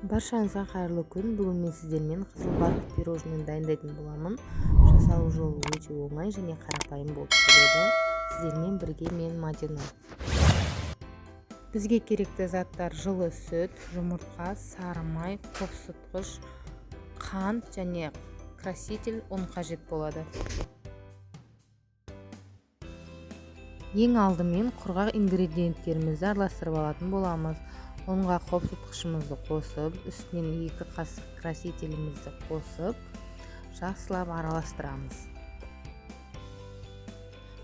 Баршаңызға қайырлы күн. Бүгін мен сіздермен қызыл барқыт пирожныйын дайындайтын боламын. Жасалу жолы өте оңай және қарапайым болып келеді. Сіздермен бірге мен Мадина. Бізге керекті заттар жылы сүт, жұмыртқа, сары май, қосытқыш, қант және краситель ұн қажет болады. Ең алдымен құрғақ ингредиенттерімізді араластырып алатын боламыз. Ұнға қосытқышымызды қосып, үстінен 2 қасық красителімізді қосып, жақсылап араластырамыз.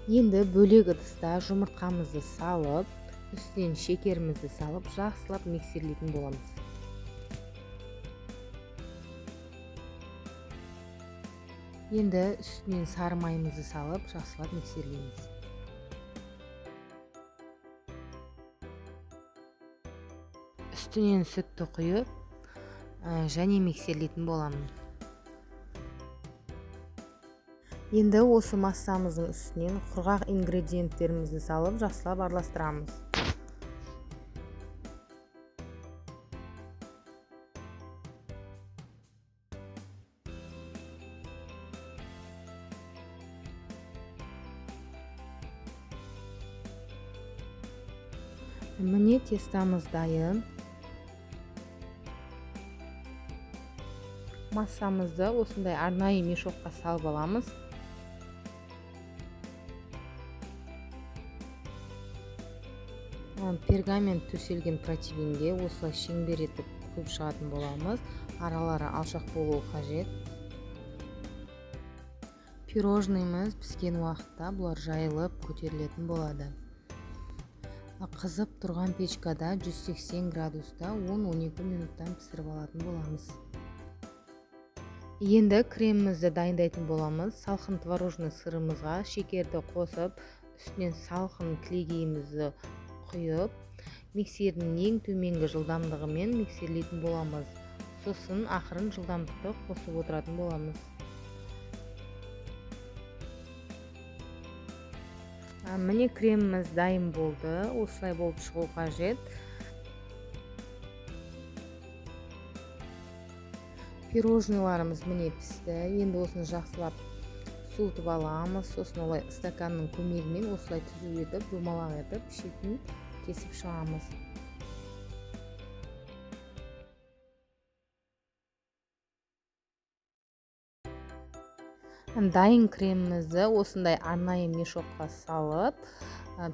Енді бөлек ыдыста жұмыртқамызды салып, үстінен шекерімізді салып, жақсылап миксерлейтін боламыз. Енді үстінен сары майымызды салып, жақсылап миксерлейміз. Үстінен сүтті құйып және миксерлейтін боламын. Енді осы массамыздың үстінен құрғақ ингредиенттерімізді салып, жақсылап араластырамыз. Міне тестамыз дайын. Массамызды осындай арнайы мешокқа салып аламыз. Пергамент төселген противенге осылай шеңбер етіп құйып шығатын боламыз. Аралары алшақ болуы қажет. Пирожныйымыз піскен уақытта бұлар жайылып көтерілетін болады. Қызып тұрған печкада 180 градуста 10-12 минуттан пісіріп алатын боламыз. Енді кремімізді дайындайтын боламыз. Салқын творожный сырымызға шекерді қосып, үстінен салқын кілегейімізді құйып, миксердің ең төменгі жылдамдығымен миксерлейтін боламыз. Сосын ақырын жылдамдықты қосып отыратын боламыз. Міне креміміз дайын болды. Осылай болып шығу қажет. Пирожныйларымыз міне пісті. Енді осыны жақсылап суытып аламыз. Сосын олай стаканның көмегімен осылай түзу етіп, домалақ етіп, шетін кесіп шығамыз. Дайын кремімізді осындай арнайы мешокқа салып,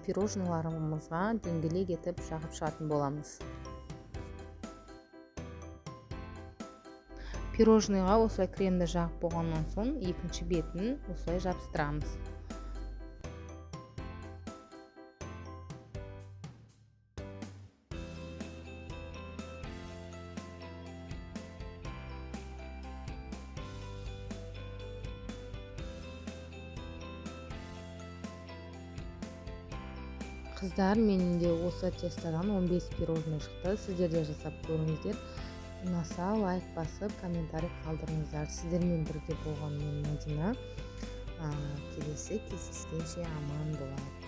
пирожныйларымызға дөңгелек етіп жағып шығатын боламыз. Пирожныйға осылай кремді жағып болғаннан соң, екінші бетін осылай жабыстырамыз. Қыздар, менің де осы тестадан 15 пирожный шықты. Сіздер де жасап көріңіздер. Ұнаса лайк басып, комментарий қалдырыңыздар. Сіздермен бірге болған мен Мадина. Келесі кездескенше аман болайық.